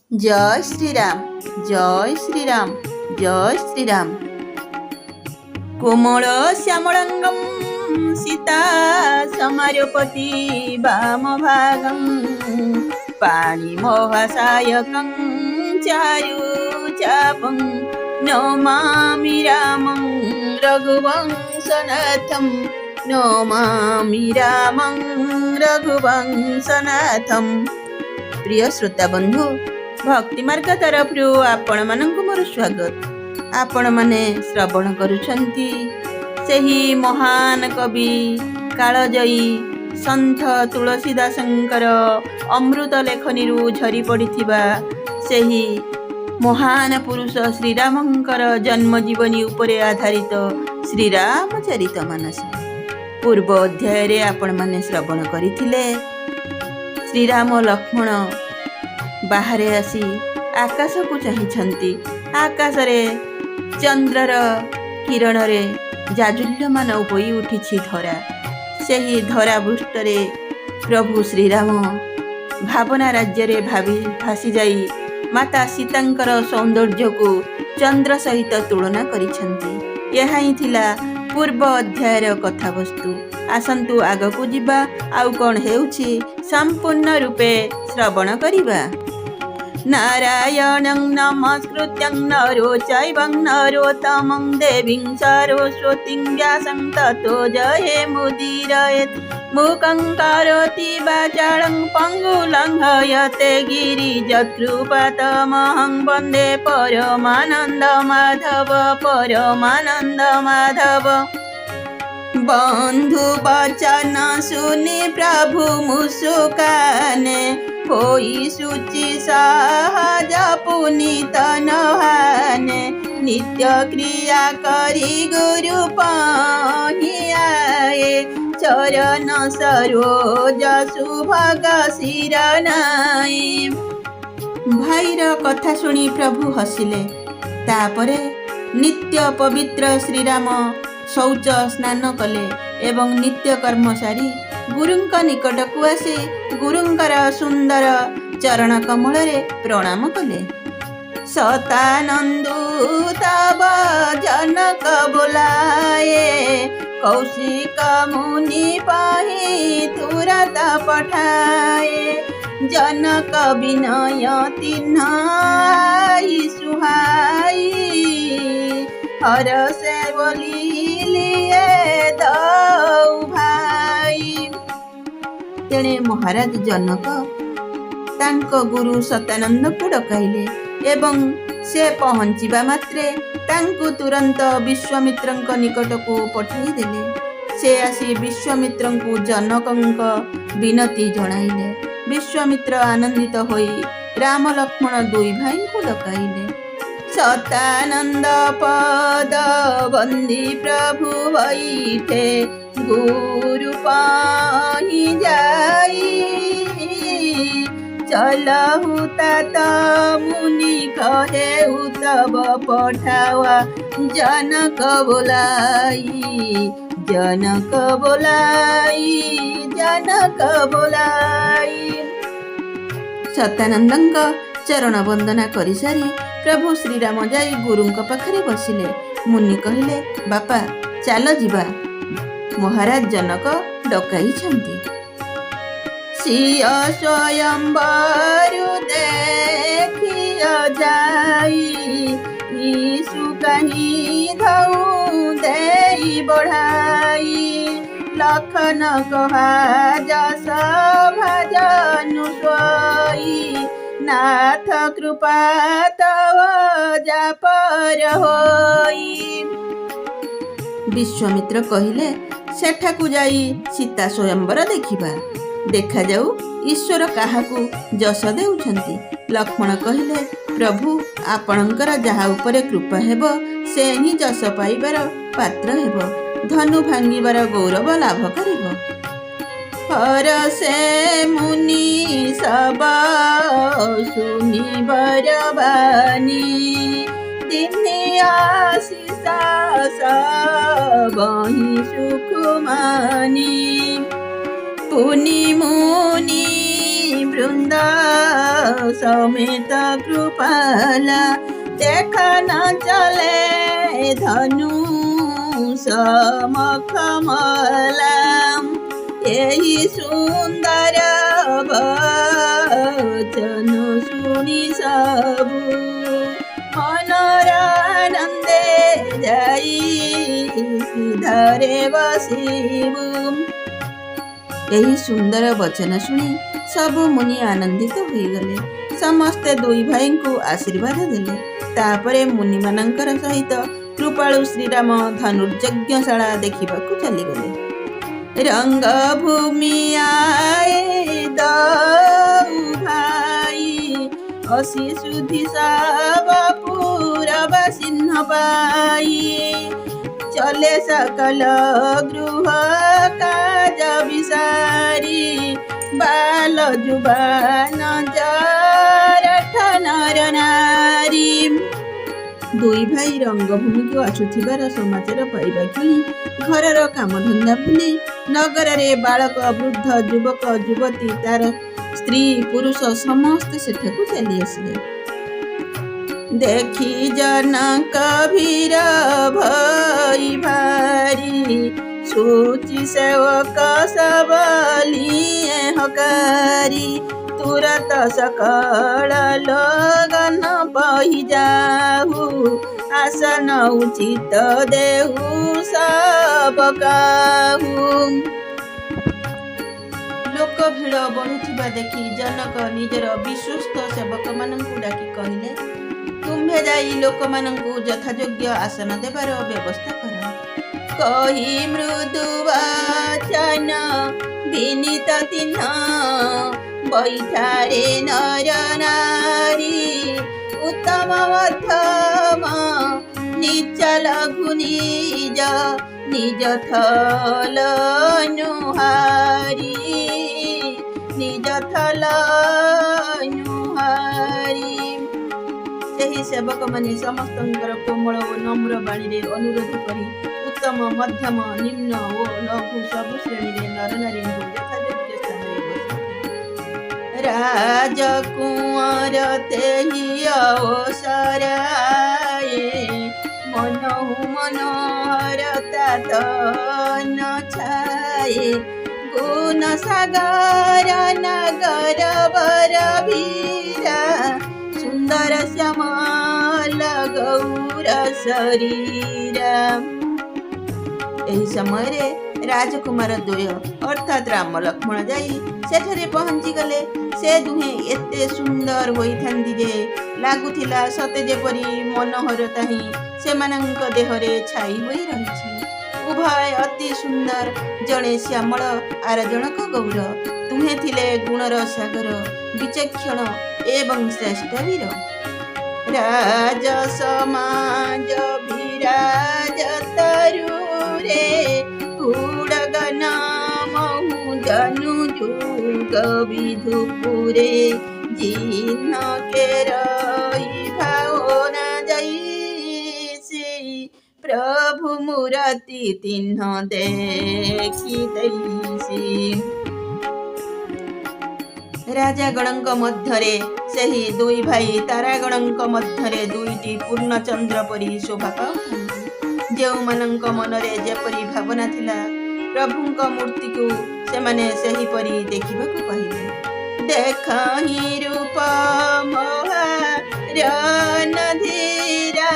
जय श्री राम, जय श्री राम, जय श्री राम। कोमल श्यामलांगं सीता समारोपति वामभागं पाणिमोहसायकं चारुचापं नमामि रामं रघुवंशनाथं नमामि रामं रघुवंशनाथं। प्रिय श्रोता बंधु, भक्ति मार्ग तरफ आपण मानक मोर स्वागत। आपण माने श्रवण करुछंती सेही महान कवि कालजयी संत तुलसीदासंकर अमृत लेखनी झरी पड़िथिबा सेही महान पुरुष श्रीरामंकर जन्म जीवनी उपरे आधारित श्रीरामचरित मानस पूर्व अध्याय रे आपण माने श्रवण करिथिले। श्रीराम लक्ष्मण बाहरे आसी आकाश को चाहिछंती। आकाश रे चंद्रर किरण रे जाजुल्यमान होई उठिछि धरा। सेही धरा पृष्ठरे प्रभु श्रीराम भावना राज्य रे भासी जाई माता सीतांकर सौंदर्य को चंद्र सहित तुलना करिछंती। यह ही थिला पूर्व अध्यायर कथावस्तु। आसंतु आगकू जिबा आउ कौन हेउछि संपूर्ण रूपे श्रवण करिबा। नारायणं नमस्कृत्यं नरो चैवं नरोत्तमं देवीं सरस्वतीं व्यासं ततो जयमुदीरयेत्। मूकं करोति वाचालं पङ्गुलङ्घयते गिरिजत्कृपातमहं वन्दे परमानन्दमाधव परमानन्दमाधव। बंधु वचन सुनि प्रभु मुस्काने होई सुचि सहज पुनीत नहाने। नित्य क्रिया करी गुरु पाहियाए चरण सरोज सुभग शिरनाई। भाईर कथा सुनी प्रभु हसिले। तापरे नित्य पवित्र श्रीराम शौच स्नान कले एवं नित्य कर्म सारी गुरुंक निकट को आसी गुरुंकर सुंदर चरण कमल रे प्रणाम कले। सतानंदु तब जनक बोलाए कौशिक मुनि पाहि तुरत पठाए। जनक विनय तिन्हाई सुहाई हर से बोलिए दौ भाई। तेणे महाराज जनक तांको गुरु सतानंद को डकाइले एवं से पहुँचीबा मात्रे तांकु तुरंत विश्वामित्रंक निकट को पठाई देले। से आसी विश्वामित्रंकु जनकंक विनती जणाइले। विश्वामित्र आनंदित होई राम लक्ष्मण दुई भाई को डकाइले। सतानंद पद बंदी प्रभु बैठे गुरु पाहि जाई। चलहु तात मुनि कहे तब पठावा जनक बोलाई जनक बोलाई जनक बोलाई। सतानंदंक चरण वंदना करि सारी प्रभु श्रीराम जाई गुरुंक पाखरे बसिले। मुनि कहिले बापा चाल जिबा महाराज जनक डकाई छंती। सिय स्वयंवर देखिय जाई ईसु कहीं धौ देई बढ़ाई। लखन कहा जस भजनु सोई नाथ कृपा तव जापर होई। विश्वामित्र कहिले सेठाकू जाई सीता स्वयंवर देखिबा। देखा जाऊ ईश्वर काहाकू जस देउछंती। लक्ष्मण कहिले प्रभु आपणकर जहा उपरे कृपा हेबो से ही जस पाइबार पात्र हेबो धनु भांगिबार गौरव लाभ करिबो। हर से मुनि सब सुनि बरबानी दिने आशीष सबहि सुख मानी। पुनि मुनि वृंद समेत कृपाला देखा न चले धनु समखमला यही सुंदर वचन सुनी सबु मनरानंदे जाई सिधारे बसिबु। यही सुंदर वचन शुणी सबु मुनि आनंदित होइगले। समस्ते दुई भाई को आशीर्वाद देले। तापरे मुनि मानकर सहित कृपालु श्रीराम धनुर्यज्ञशाला देखिबाकू चलीगले। रंग भूमि आए दऊ भाई असी सुधि सब पूरब सिंह पाई चले सकल गृह काज विसारी बाल जुबान जरठ नर नारी। दुई भाई रंगभूमि को आसुथिबार समाचार पाइबा क्षणी घरर कामधंदा भूली नगर रे बालक वृद्ध युवक युवती तार स्त्री पुरुष समस्त सेठाकू चली आसिले। देखी जनक भीर भई भारी सूची सेवक सब लिए हकारी तुरत सकल लगन पही जाहु आसन उचित देहु सब काहू। लोक भीड़ बढ़ुथिबा देखि जनक निजर विश्वस्त सेवक मानंकु डाकी कहिले तुम्भे जाई लोक मानंकु यथायोग्य आसन देबार व्यवस्था कर। कही मृदु वचन विनीत तिन्ह बैठारे नर नारी उत्तम मध्यम नीच लघु निज निज थल नुहारी निज थल नुहारी। ସେହି ସେବକ ମାନେ ସମସ୍ତଙ୍କର କୋମଳ ଓ ନମ୍ର ବାଣୀରେ ଅନୁରୋଧ କରି उत्तम मध्यम निम्न ଓ ଲଘୁ ସବୁ ଶ୍ରେଣୀରେ ନରନାରୀଙ୍କୁ ଯଥାଯୋଗ୍ୟ ସ୍ଥାନରେ ବସାନ୍ତି। ରାଜକୁମାର ତେହି ଅବସରାଏ मनहु मनोहर तन छाए गुण सागर नगर बर वीरा सुंदर श्यामल गौर शरीरा। एही समय रे राजकुमार द्वय अर्थात राम लक्ष्मण जाई सेठरे पहुंची गले। से दुहे एते सुंदर होइथांदी जे लागुथिला सते जेपरी मनोहरता ही सेमानंक देहरे छाई होई रहिछि। उभय अति सुंदर जणे श्यामल आर जनक गौर तुहे थिले गुणर सागर विचक्षण एवं श्रेष्ठ वीर। राज समाज विराज तरुरे कुडगन महु जनु जुग विधुपुरे जिन के रही भावना जैसी प्रभु मुरति तिन्ह देखी दैसी। राजागणଙ୍କ ମଧ୍ୟରେ ସେହି ଦୁଇ ଭାଇ ତାରାଗଣଙ୍କ ମଧ୍ୟରେ ଦୁଇଟି ପୂର୍ଣ୍ଣଚନ୍ଦ୍ର ପରି ଶୋଭା ପାଉଥାନ୍ତି। ଯେଉଁମାନଙ୍କ ମନରେ ଯେପରି ଭାବନା ଥିଲା ପ୍ରଭୁଙ୍କ ମୂର୍ତ୍ତିକୁ ସେମାନେ ସେହିପରି ଦେଖିବାକୁ ପାଇଲେ। ଦେଖହି ରୂପ ମୋହର ଧୀରା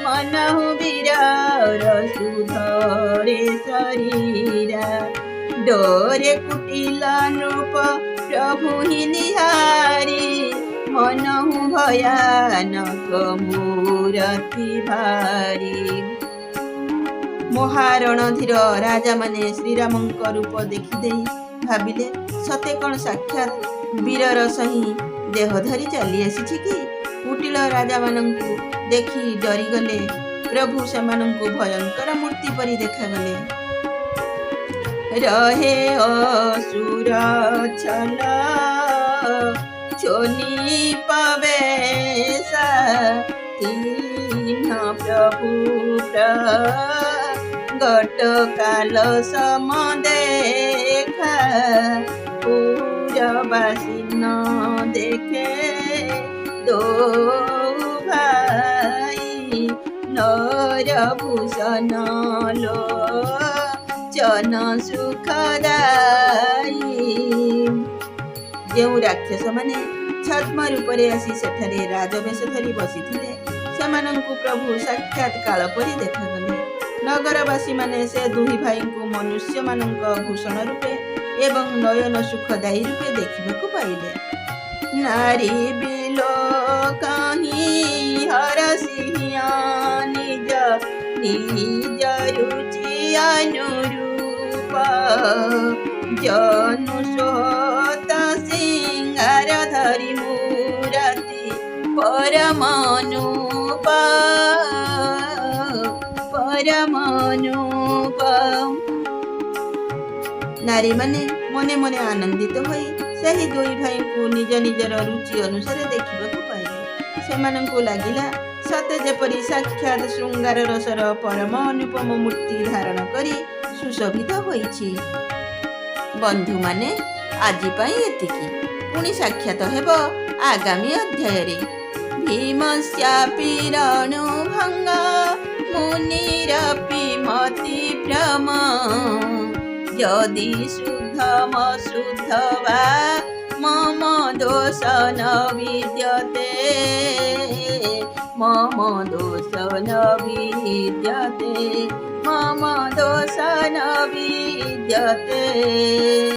मनहु वीर सुधरे शरीरा डोरे कुटिला नृप प्रभु ही निहारी मनहु भयानक मूरति भारी। महारणधीर राजा माने श्रीरामंक रूप देखिदे भाविले सते कौन साक्षात वीरर सही देह धरी चली आसी कि। कुटिल राजा मानंकु देखि डरीगले। प्रभु सेमानंकु भयंकर मूर्ति परि देखागले। रहे असुर छल छोनी पवेशा तीन प्रभु प्रगट काल सम देखा पूर ବାସି ନ ଦେଖେ ଦୋ ଭାଇ ନରଭୂଷଣ ଲୋଚନ ସୁଖଦାୟୀ। ଯେଉଁ ରାକ୍ଷସମାନେ ଛଦ୍ମ ରୂପରେ ଆସି ସେଠାରେ ରାଜବେଶ ଧରି ବସିଥିଲେ ସେମାନଙ୍କୁ ପ୍ରଭୁ ସାକ୍ଷାତ କାଳ ପରି ଦେଖାଗଲେ। ନଗରବାସୀମାନେ ସେ ଦୁହି ଭାଇଙ୍କୁ ମନୁଷ୍ୟମାନଙ୍କ ଭୂଷଣ ରୂପେ ଏବଂ ନୟନ ସୁଖଦାୟୀ ରୂପେ ଦେଖିବାକୁ ପାଇଲେ। ନାରୀ ବିଲୋ କାହିଁ ହରସିଂହା ନିଜ ନିଜ ରୁଚି ଅନୁରୂପ ଜନୁ ସୋତ ସିଂହାର ଧରି ମୂରତି ପରମାନୁପ ପରମାନୁପ। ନାରୀମାନେ ମନେ ମନେ ଆନନ୍ଦିତ ହୋଇ ସେହି ଦୁଇ ଭାଇଙ୍କୁ ନିଜ ନିଜର ରୁଚି ଅନୁସାରେ ଦେଖିବାକୁ ପାଇଲେ। ସେମାନଙ୍କୁ ଲାଗିଲା ସତେ ଯେପରି ସାକ୍ଷାତ ଶୃଙ୍ଗାର ରସର ପରମ ଅନୁପମ ମୂର୍ତ୍ତି ଧାରଣ କରି ସୁଶୋଭିତ ହୋଇଛି। ବନ୍ଧୁମାନେ, ଆଜି ପାଇଁ ଏତିକି। ପୁଣି ସାକ୍ଷାତ ହେବ ଆଗାମୀ ଅଧ୍ୟାୟରେ। ଭୀମସ୍ୟାପି ରଣୁଭଙ୍ଗ ମୁନିରପି ମତି ଭ୍ରମ ଯଦି ଶୁଦ୍ଧମ ଶୁଦ୍ଧ ବା ମମ ଦୋଷ ନ ବିଦ୍ୟତେ মম দোষ ন বিদ্যতে মম দোষ ন বিদ্যতে।